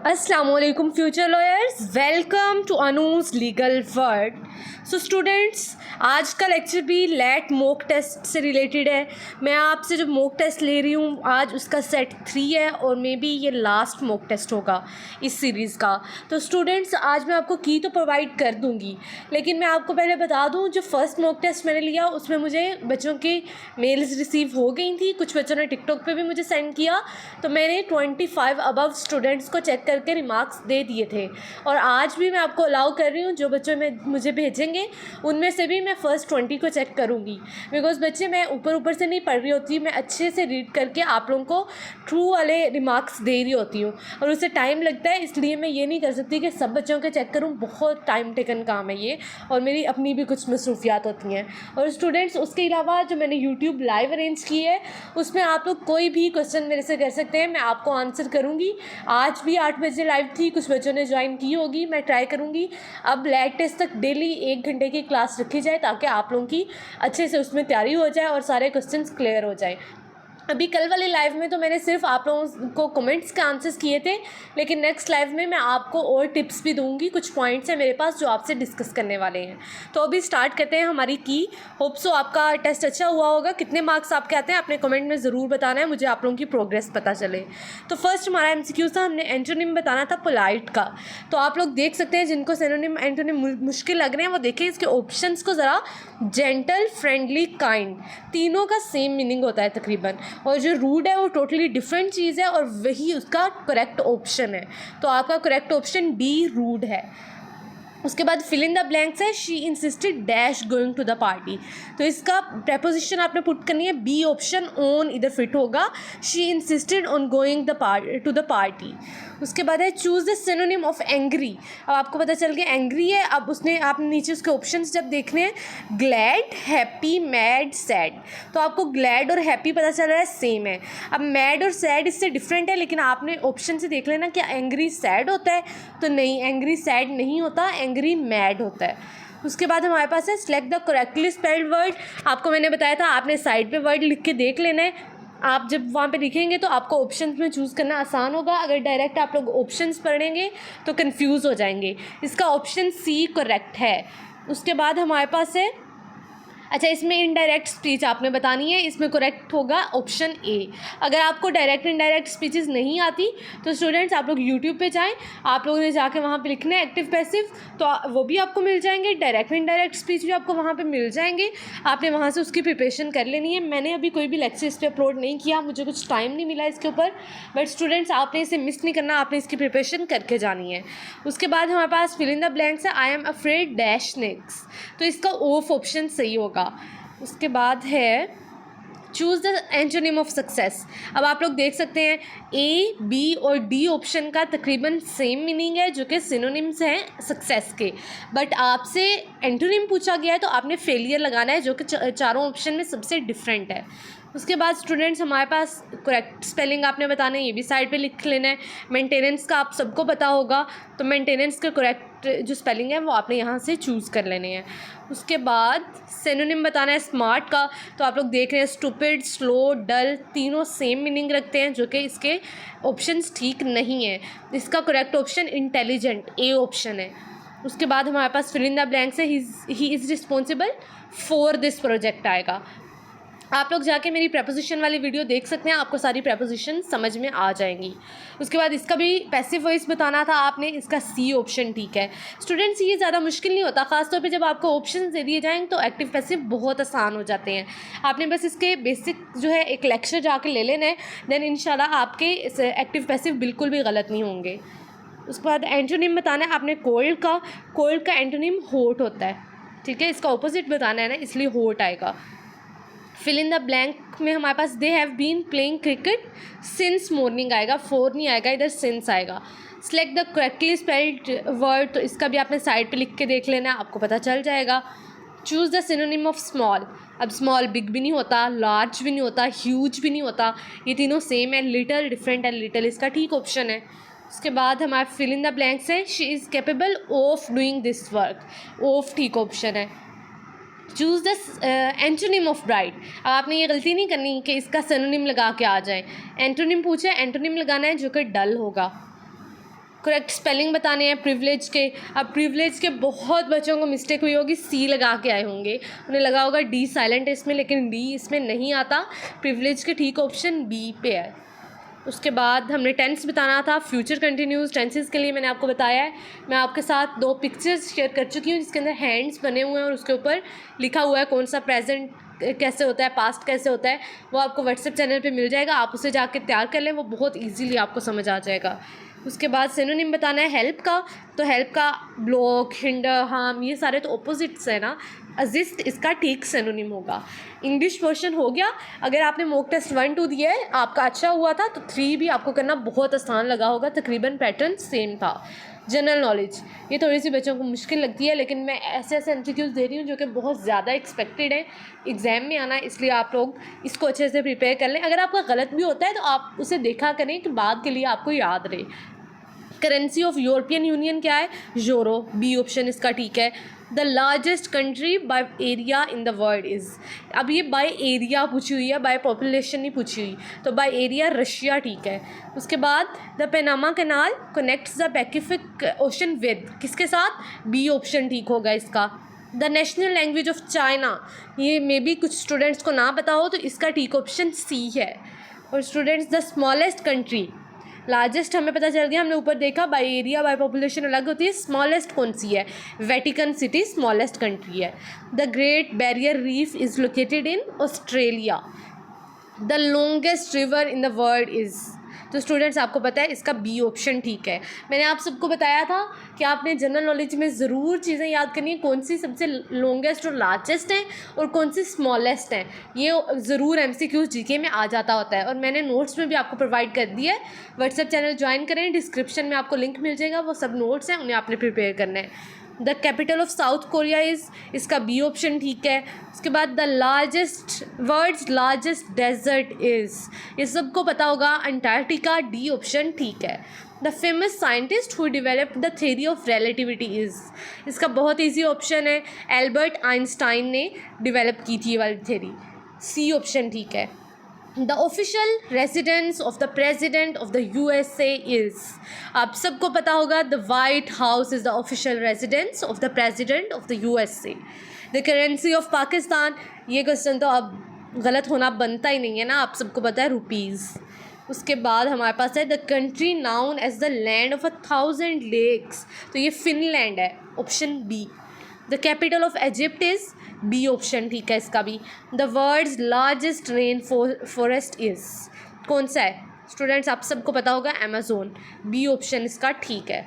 Assalamualaikum future lawyers, welcome to Anu's Legal World। So students, आज का lecture भी late mock test से related है। मैं आपसे जो मॉक टेस्ट ले रही हूँ आज उसका सेट 3 है और मे बी ये लास्ट मॉक टेस्ट होगा इस सीरीज़ का। तो स्टूडेंट्स, आज मैं आपको की तो प्रोवाइड कर दूँगी, लेकिन मैं आपको पहले बता दूँ जो फर्स्ट मॉक टेस्ट मैंने लिया उसमें मुझे बच्चों की मेल्स रिसीव हो गई थी। कुछ बच्चों ने टिकटॉक पे भी मुझे सेंड किया, तो मैंने 25 अबव स्टूडेंट्स को चेक करके रिमार्क्स दे दिए थे। और आज भी मैं आपको अलाउ कर रही हूँ, जो बच्चों में मुझे भेजेंगे उनमें से भी मैं फ़र्स्ट 20 को चेक करूँगी। बिकॉज बच्चे मैं ऊपर से नहीं पढ़ रही होती, मैं अच्छे से रीड करके आप लोगों को ट्रू वाले रिमार्क्स दे रही होती हूँ और उससे टाइम लगता है, इसलिए मैं ये नहीं कर सकती कि सब बच्चों के चेक करूँ। बहुत टाइम टेकन काम है ये, और मेरी अपनी भी कुछ मसरूफियात होती हैं। और स्टूडेंट्स, उसके अलावा जो मैंने यूट्यूब लाइव अरेंज की है उसमें आप लोग कोई भी क्वेश्चन मेरे से कर सकते हैं, मैं आपको आंसर करूँगी। आज भी 8 बजे लाइव थी, कुछ बच्चों ने ज्वाइन की होगी, मैं ट्राई करूँगी अब लैट टेस्ट तक डेली 1 घंटे की क्लास रखी जाए ताकि आप लोगों की अच्छे से उसमें तैयारी हो जाए और सारे क्वेश्चंस क्लियर हो जाए। अभी कल वाले लाइव में तो मैंने सिर्फ आप लोगों को कमेंट्स के आंसर्स किए थे, लेकिन नेक्स्ट लाइव में मैं आपको और टिप्स भी दूंगी। कुछ पॉइंट्स हैं मेरे पास जो आपसे डिस्कस करने वाले हैं। तो अभी स्टार्ट करते हैं हमारी की। होप सो आपका टेस्ट अच्छा हुआ होगा। कितने मार्क्स आपके आते हैं आपने कमेंट में ज़रूर बताना है, मुझे आप लोगों की प्रोग्रेस पता चले। तो फर्स्ट हमारा MCQ था, हमने एंटोनिम बताना था पोलाइट का। तो आप लोग देख सकते हैं जिनको सिनोनिम एंटोनिम मुश्किल लग रहे हैं वो देखें इसके ऑप्शंस को ज़रा। जेंटल, फ्रेंडली, काइंड, तीनों का सेम मीनिंग होता है तकरीबन, और जो रूड है वो टोटली डिफरेंट चीज़ है और वही उसका करेक्ट ऑप्शन है। तो आपका करेक्ट ऑप्शन डी रूड है। उसके बाद फिल इन द ब्लैंक्स है she insisted dash going to the party. तो इसका प्रपोजिशन आपने पुट करनी है बी ऑप्शन, ऑन इधर फिट होगा। She insisted on going to the party. उसके बाद है choose the synonym of angry. अब आपको पता चल गया एंग्री है। अब उसने आपने नीचे उसके ऑप्शंस जब देखने हैं, ग्लैड, हैप्पी, मैड, सैड। तो आपको ग्लैड और हैप्पी पता चल रहा है सेम है। अब मैड और सैड इससे डिफरेंट है, लेकिन आपने ऑप्शन से देख लेना क्या एंग्री सैड होता है। तो नहीं, एंग्री सैड नहीं होता, एंग्री मैड होता है। उसके बाद हमारे पास है select the correctly spelled word. आपको मैंने बताया था आपने साइड पे वर्ड लिख के देख लेना है। आप जब वहाँ पे लिखेंगे तो आपको ऑप्शंस में चूज़ करना आसान होगा। अगर डायरेक्ट आप लोग ऑप्शंस पढ़ेंगे तो कंफ्यूज हो जाएंगे। इसका ऑप्शन सी करेक्ट है। उसके बाद हमारे पास है, अच्छा इसमें इनडायरेक्ट स्पीच आपने बतानी है, इसमें करेक्ट होगा ऑप्शन ए। अगर आपको डायरेक्ट इनडायरेक्ट स्पीचेस नहीं आती तो स्टूडेंट्स आप लोग यूट्यूब पे जाएं, आप लोगों ने जाके वहाँ पे लिखना है एक्टिव पैसिव, तो वो भी आपको मिल जाएंगे। डायरेक्ट इनडायरेक्ट स्पीच भी आपको वहाँ पे मिल जाएंगे, आपने वहाँ से उसकी प्रिपरेशन कर लेनी है। मैंने अभी कोई भी लेक्चर इस पर अपलोड नहीं किया, मुझे कुछ टाइम नहीं मिला इसके ऊपर, बट स्टूडेंट्स आपने इसे मिस नहीं करना, आपने इसकी प्रिपरेशन करके जानी है। उसके बाद हमारे पास फिल इन द ब्लैंक्स है I am afraid dash snakes. तो इसका ऑफ ऑप्शन सही होगा। उसके बाद है choose the antonym of success. अब आप लोग देख सकते हैं ए, बी और डी ऑप्शन का तकरीबन सेम मीनिंग है जो कि सिनोनिम्स हैं सक्सेस के, बट आपसे एंटोनिम पूछा गया है तो आपने फेलियर लगाना है जो कि चारों ऑप्शन में सबसे डिफरेंट है। उसके बाद स्टूडेंट्स हमारे पास करेक्ट स्पेलिंग आपने बताना है, ये भी साइड पे लिख लेना है। मेंटेनेंस का आप सबको पता होगा, तो मेंटेनेंस का करेक्ट जो स्पेलिंग है वो आपने यहाँ से चूज़ कर लेने हैं। उसके बाद सिनोनिम बताना है स्मार्ट का। तो आप लोग देख रहे हैं स्टूपिड, स्लो, डल, तीनों सेम मीनिंग रखते हैं जो कि इसके ऑप्शंस ठीक नहीं है। इसका correct option intelligent, A option है। उसके बाद हमारे पास फिल इन द ब्लैंक्स है he is responsible for this project आएगा। आप लोग जाके मेरी प्रपोजिशन वाली वीडियो देख सकते हैं, आपको सारी प्रपोजिशन समझ में आ जाएंगी। उसके बाद इसका भी पैसिव वॉइस बताना था आपने, इसका सी ऑप्शन ठीक है। स्टूडेंट्स ये ज़्यादा मुश्किल नहीं होता, ख़ासतौर पे जब आपको ऑप्शन दे दिए जाएँ तो एक्टिव पैसिव बहुत आसान हो जाते हैं। आपने बस इसके बेसिक जो है एक लेक्चर जाके ले लेना है, देन इंशाल्लाह आपके इस एक्टिव पैसिव बिल्कुल भी गलत नहीं होंगे। उसके बाद एंटोनिम बताना है आपने कोल्ड का। कोल्ड का एंटोनिम हॉट होता है, ठीक है, इसका ऑपोजिट बताना है ना, इसलिए हॉट आएगा। फिल इन द ब्लैंक में हमारे पास they have been playing cricket since morning आएगा, फोर नहीं आएगा, इधर सिंस आएगा। Select the correctly spelled word, तो इसका भी आपने साइड पे लिख के देख लेना है, आपको पता चल जाएगा। Choose the synonym of small. अब स्मॉल बिग भी नहीं होता, लार्ज भी नहीं होता, ह्यूज भी नहीं होता, ये तीनों सेम है। लिटल डिफरेंट है, लिटल इसका ठीक ऑप्शन है। उसके बाद हमारे फिल इन द ब्लैंक्स है she is capable of doing this work, of ठीक ऑप्शन है। Choose the antonym of bright. अब आपने ये गलती नहीं करनी कि इसका सिनोनिम लगा के आ जाए। एंटोनिम पूछे, एंटोनिम लगाना है जो कि डल होगा। करेक्ट स्पेलिंग बताने हैं प्रिविलेज के। अब प्रिविलेज के बहुत बच्चों को मिस्टेक हुई होगी, सी लगा के आए होंगे, उन्हें लगा होगा डी साइलेंट है इसमें, लेकिन डी इसमें नहीं आता। प्रिविलेज के ठीक ऑप्शन बी पे है। उसके बाद हमने टेंस बताना था, फ्यूचर कंटिन्यूस टेंसेस के लिए मैंने आपको बताया है। मैं आपके साथ 2 पिक्चर्स शेयर कर चुकी हूँ जिसके अंदर हैंड्स बने हुए हैं और उसके ऊपर लिखा हुआ है कौन सा प्रेजेंट कैसे होता है, पास्ट कैसे होता है। वो आपको व्हाट्सएप चैनल पे मिल जाएगा, आप उसे जाके तैयार कर लें, वो बहुत ईजीली आपको समझ आ जाएगा। उसके बाद सिनोनिम बताना है हेल्प का, तो हेल्प का ब्लॉक, हिंडर, हार्म, ये सारे तो ऑपोजिट्स है ना। असिस्ट इसका ठीक सिनोनिम होगा। इंग्लिश पोर्शन हो गया। अगर आपने मॉक टेस्ट 1 2 दिया है, आपका अच्छा हुआ था, तो 3 भी आपको करना बहुत आसान लगा होगा, तकरीबन पैटर्न सेम था। जनरल नॉलेज, ये थोड़ी सी बच्चों को मुश्किल लगती है, लेकिन मैं ऐसे ऐसे एमसीक्यूज़ दे रही हूँ जो कि बहुत ज़्यादा एक्सपेक्टेड है एग्ज़ाम में आना, इसलिए आप लोग इसको अच्छे से प्रिपेयर कर लें। अगर आपका गलत भी होता है तो आप उसे देखा करें कि बाद के लिए आपको याद रहे। करेंसी ऑफ यूरोपियन यूनियन क्या है? यूरो, बी ऑप्शन इसका ठीक है। The largest country by area in the world is, अब ये बाय एरिया पूछी हुई है, बाय पॉपुलेशन नहीं पूछी हुई, तो बाय एरिया रशिया ठीक है। उसके बाद the Panama canal connects the Pacific ocean with, किसके साथ? बी ऑप्शन ठीक होगा इसका। The national language of China, ये मे बी कुछ स्टूडेंट्स को ना पता हो, तो इसका ठीक ऑप्शन सी है। और students the smallest country, largest हमें पता चल गया, हमने ऊपर देखा बाय एरिया बाय पॉपुलेशन अलग होती है, स्मॉलेस्ट कौन सी है? वेटिकन सिटी स्मॉलेस्ट कंट्री है। The great barrier reef is located in Australia. The longest river in the world is, तो स्टूडेंट्स आपको पता है इसका बी ऑप्शन ठीक है। मैंने आप सबको बताया था कि आपने जनरल नॉलेज में ज़रूर चीज़ें याद करनी है, कौन सी सबसे लॉन्गेस्ट और लार्जेस्ट है और कौन सी स्मॉलेस्ट है, ये ज़रूर एमसीक्यूज़ जीके में आ जाता होता है। और मैंने नोट्स में भी आपको प्रोवाइड कर दिया है, व्हाट्सएप चैनल ज्वाइन करें, डिस्क्रिप्शन में आपको लिंक मिल जाएगा, वो सब नोट्स हैं, उन्हें आपने प्रिपेयर करना है। The capital of South Korea is, इसका बी ऑप्शन ठीक है। उसके बाद the largest world's largest desert is, ये सबको पता होगा अंटार्कटिका, डी ऑप्शन ठीक है। The famous scientist who developed the theory of relativity is, इसका बहुत ईजी ऑप्शन है, एल्बर्ट आइंस्टाइन ने डेवलप की थी ये वाली थ्योरी, सी ऑप्शन ठीक है। The official residence of the president of the USA is, आप सबको पता होगा the white house is the official residence of the president of the USA। The currency of Pakistan, ये क्वेश्चन तो अब गलत होना बनता ही नहीं है ना, आप सबको पता है रुपीज़। उसके बाद हमारे पास है the country known as the land of 1000 lakes, तो ये फिनलैंड है, option B. The capital of Egypt is, B option ठीक है इसका भी। The world's largest rain forest is, कौन सा है स्टूडेंट्स? आप सबको पता होगा अमेज़ोन, बी ऑप्शन इसका ठीक है।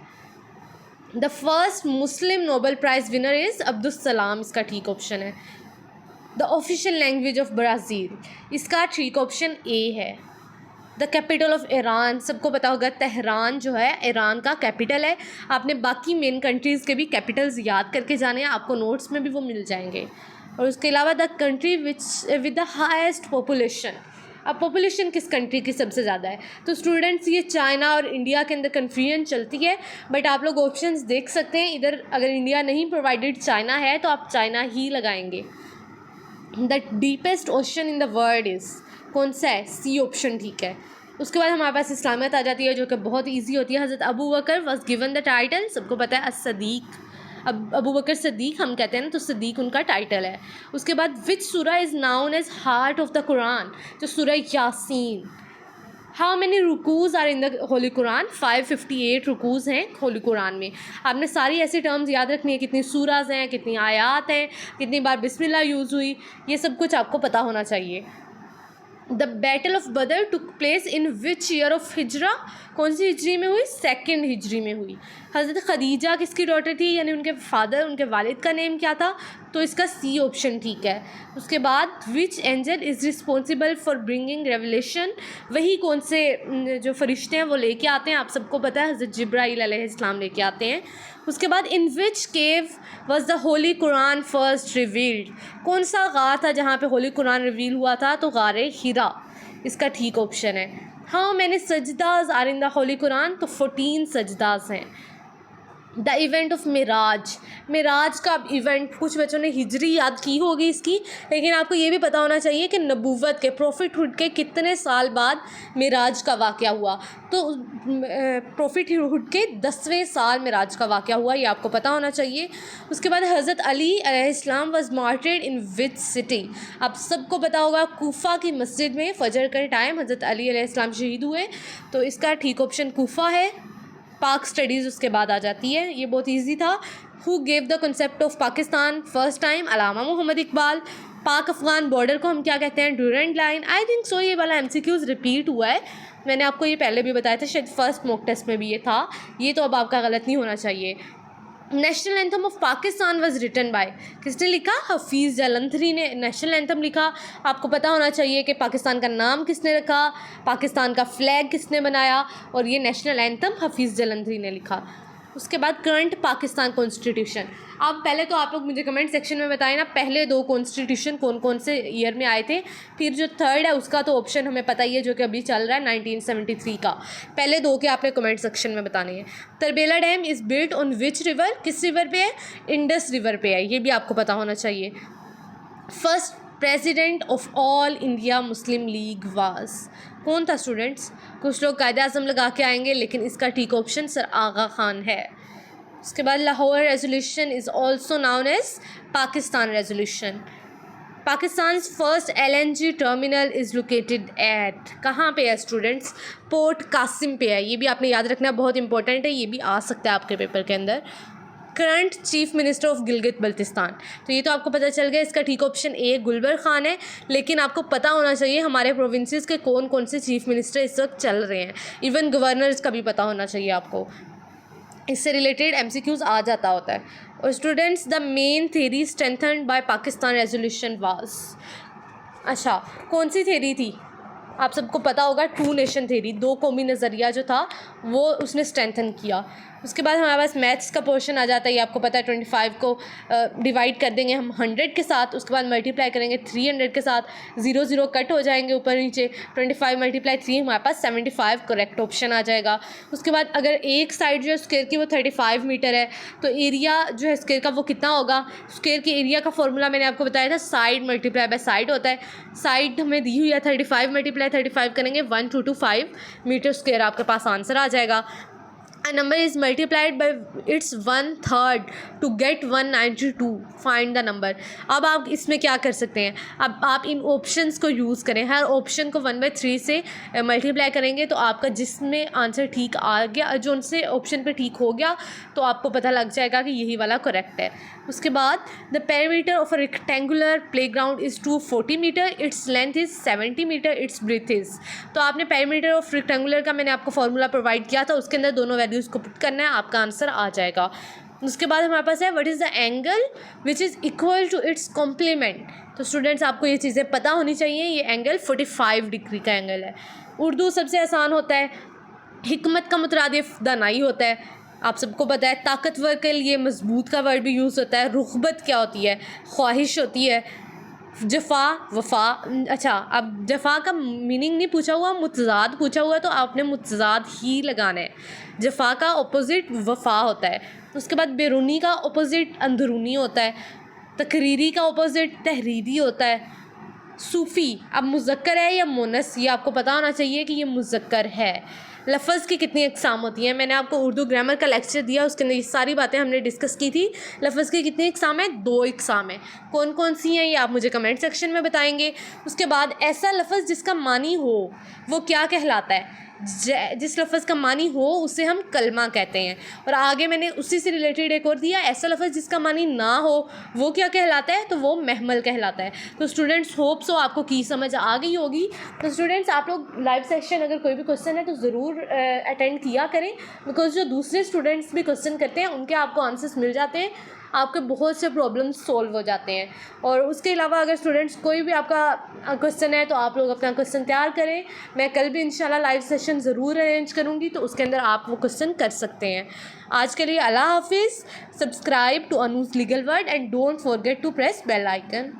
The first Muslim Nobel prize winner is Abdul Salam, इसका ठीक ऑप्शन है। The official language of Brazil, इसका ठीक ऑप्शन ए है। द कैपिटल ऑफ ईरान, सबको पता होगा तेहरान जो है ईरान का कैपिटल है। आपने बाकी मेन कंट्रीज़ के भी कैपिटल्स याद करके जाने हैं, आपको नोट्स में भी वो मिल जाएंगे। और उसके अलावा the country which with the highest population, अब पॉपुलेशन किस कंट्री की सबसे ज़्यादा है? तो स्टूडेंट्स ये चाइना और इंडिया के अंदर कन्फ्यूजन चलती है, बट आप लोग ऑप्शंस देख सकते हैं, इधर अगर इंडिया नहीं प्रोवाइडेड चाइना है तो आप चाइना ही लगाएंगे। The deepest ocean in the world is, कौन सा है? सी ऑप्शन ठीक है। उसके बाद हमारे पास इस्लामियत आ जाती है जो कि बहुत इजी होती है। हज़रत अबू बकर वॉज गिवन द टाइटल, सबको पता है as-सदीक, अब अबू बकर सदीक हम कहते हैं ना, तो सदीक उनका टाइटल है। उसके बाद which surah is known as heart of the Quran, तो सूरा Yasin. How many rukus are in the holy Quran? 558 रुकूज़ हैं होली कुरान में। आपने सारी ऐसी टर्म्स याद रखनी है, कितनी सूराज हैं, कितनी आयात हैं, कितनी बार बिस्मिल्लाह यूज़ हुई, ये सब कुछ आपको पता होना चाहिए। The battle of Badr took place in which year of Hijra, कौन सी हिजरी में हुई? 2nd हिजरी में हुई। हज़रत खदीजा किसकी डॉटर थी, यानी उनके फादर, उनके वालिद का नेम क्या था? तो इसका सी ऑप्शन ठीक है। उसके बाद which angel is responsible for bringing revelation, वही कौन से जो फरिश्ते हैं वो लेके आते हैं, आप सबको पता है हज़रत जिब्राइल अलैहिस्सलाम लेके आते हैं। उसके बाद in which cave was the holy Quran first revealed, कौन सा गार था जहाँ पे होली कुरान रिवील हुआ था? तो गार हिरा, इसका ठीक ऑप्शन है। How many sajdas are in the holy Quran, तो 14 सजदास हैं। The event of Miraj, Miraj का इवेंट, कुछ बच्चों ने हिजरी याद की होगी इसकी, लेकिन आपको ये भी पता होना चाहिए कि नबूवत के, प्रॉफिटहुड के कितने साल बाद मिराज का वाक़या हुआ। तो प्रॉफिटहुड के 10वें साल मिराज का वाक़या हुआ, ये आपको पता होना चाहिए। उसके बाद हज़रत अली अलैहिस्सलाम वाज मार्टिर्ड इन विच सिटी, आप सबको पता होगा कूफा की मस्जिद में फजर के टाइम हज़रत अली अलैहिस्सलाम शहीद हुए, तो इसका ठीक ऑप्शन कूफा है। पाक स्टडीज़ उसके बाद आ जाती है, ये बहुत इजी था। Who gave the concept of Pakistan first time, Allama Muhammad Iqbal. Pak Afghan border को हम क्या कहते हैं, Durand line. I think so ये वाला MCQs रिपीट हुआ है, मैंने आपको ये पहले भी बताया था, शायद फर्स्ट मॉक टेस्ट में भी ये था, ये तो अब आपका गलत नहीं होना चाहिए। National anthem of Pakistan was written by, किसने लिखा, हफीज़ जलंधरी ने नेशनल एंथम लिखा। आपको पता होना चाहिए कि पाकिस्तान का नाम किसने रखा, पाकिस्तान का फ्लैग किसने बनाया, और ये नेशनल एंथम हफीज़ जलंधरी ने लिखा। उसके बाद करंट पाकिस्तान कॉन्स्टिट्यूशन। अब पहले तो आप लोग मुझे कमेंट सेक्शन में बताएं ना, पहले 2 कॉन्स्टिट्यूशन कौन कौन से ईयर में आए थे, फिर जो थर्ड है उसका तो ऑप्शन हमें पता ही है, जो कि अभी चल रहा है 1973 का। पहले 2 के आपने कमेंट सेक्शन में बताने हैं। Tarbela dam is built on which river, किस रिवर पे है, इंडस रिवर पे है, ये भी आपको पता होना चाहिए। First president of all India Muslim league was, कौन था स्टूडेंट्स, कुछ लोग कायदे आज़म लगा के आएंगे, लेकिन इसका ठीक ऑप्शन सर आगा खान है। उसके बाद Lahore resolution is also known as Pakistan resolution. Pakistan first LNG terminal is located at, कहाँ पे है स्टूडेंट्स, पोर्ट कासिम पे है, ये भी आपने याद रखना, बहुत इंपॉर्टेंट है, ये भी आ सकता है आपके पेपर के अंदर। Current chief minister of Gilgit Baltistan, तो ये तो आपको पता चल गया, इसका ठीक ऑप्शन ए गुलबर खान है, लेकिन आपको पता होना चाहिए हमारे प्रोविंसेस के कौन कौन से चीफ मिनिस्टर इस वक्त चल रहे हैं, इवन गवर्नर्स का भी पता होना चाहिए आपको, इससे रिलेटेड MCQs आ जाता होता है। और students the main theory strengthened by Pakistan resolution was, अच्छा कौन सी थेरी थी, आप सबको पता होगा 2 नेशन थेरी, 2 कौमी नज़रिया जो था वो उसने स्ट्रेंथन किया। उसके बाद हमारे पास मैथ्स का पोर्शन आ जाता है, ये आपको पता है 25 को डिवाइड कर देंगे हम 100 के साथ, उसके बाद मल्टीप्लाई करेंगे 300 के साथ, 0 0 कट हो जाएंगे ऊपर नीचे, 25 × 3 हमारे पास 75 करेक्ट ऑप्शन आ जाएगा। उसके बाद अगर एक साइड जो है स्क्वायर की वो 35 मीटर है, तो एरिया जो है स्क्वायर का वो कितना होगा, स्क्वायर के एरिया का फॉर्मूला मैंने आपको बताया था, साइड मल्टीप्लाई बाय साइड होता है। साइड हमें दी हुई है 35, मल्टीप्लाई 35 करेंगे 1225 मीटर स्क्वायर, आपके पास आंसर आ जाएगा। A number is multiplied by its 1/3 to get 192. Find the number. अब आप इसमें क्या कर सकते हैं, अब आप इन ऑप्शंस को यूज़ करें, हर ऑप्शन को 1/3 से मल्टीप्लाई करेंगे तो आपका जिसमें आंसर ठीक आ गया, जो उनसे ऑप्शन पे ठीक हो गया, तो आपको पता लग जाएगा कि यही वाला करेक्ट है। उसके बाद the perimeter of a rectangular playground is 240 metre, its length is 70 metre, its breadth is, तो आपने पेरीमीटर ऑफ रेक्टेंगुलर का मैंने आपको फॉर्मूला प्रोवाइड किया था, उसके अंदर दोनों वैल्यूज़ को पुट करना है, आपका आंसर आ जाएगा। उसके बाद हमारे पास है what is the angle which is equal to its complement, तो स्टूडेंट्स आपको ये चीज़ें पता होनी चाहिए, ये एंगल 45 डिग्री का एंगल है। उर्दू सबसे आसान होता है, हिकमत का मुतरादिफ दानाई होता है, आप सबको पता है। ताकतवर के लिए मजबूत का वर्ड भी यूज़ होता है। रुग़बत क्या होती है, ख्वाहिश होती है। जफ़ा वफ़ा, अच्छा अब जफ़ा का मीनिंग नहीं पूछा हुआ, मुतज़ाद पूछा हुआ, तो आपने मुतज़ाद ही लगाना है। जफ़ा का ऑपोज़िट वफ़ा होता है। उसके बाद बैरूनी का ऑपोज़िट अंदरूनी होता है। तकरीरी का ऑपोज़िट तहरीरी होता है। सूफ़ी अब मुज़क्कर है या मुनस, ये आपको पता होना चाहिए कि ये मुज़क्कर है। लफ़ज़ की कितनी अक़साम होती हैं, मैंने आपको उर्दू ग्रामर का लेक्चर दिया, उसके अंदर ये सारी बातें हमने डिस्कस की थी। लफ़ज़ की कितनी अक़साम है, 2 अक़साम है। कौन कौन सी हैं ये आप मुझे कमेंट सेक्शन में बताएंगे। उसके बाद ऐसा लफ़ज़ जिसका मानी हो वो क्या कहलाता है, जिस लफ़ज़ का मानी हो उसे हम कलमा कहते हैं। और आगे मैंने उसी से रिलेटेड एक और दिया, ऐसा लफ़ज़ जिसका मानी ना हो वो क्या कहलाता है, तो वो महमल कहलाता है। तो स्टूडेंट्स होप सो आपको की समझ आ गई होगी। तो स्टूडेंट्स आप लोग लाइव सेशन अगर कोई भी क्वेश्चन है तो ज़रूर अटेंड किया करें, बिकॉज जो दूसरे स्टूडेंट्स भी क्वेश्चन करते हैं उनके आपको आंसर्स मिल जाते हैं, आपके बहुत से प्रॉब्लम्स सॉल्व हो जाते हैं। और उसके अलावा अगर स्टूडेंट्स कोई भी आपका क्वेश्चन है तो आप लोग अपना क्वेश्चन तैयार करें। मैं कल भी इंशाल्लाह लाइव सेशन ज़रूर अरेंज करूँगी, तो उसके अंदर आप वो क्वेश्चन कर सकते हैं। आज के लिए अल्लाह हाफिज़। Subscribe to Anu's legal word and don't forget to press bell icon.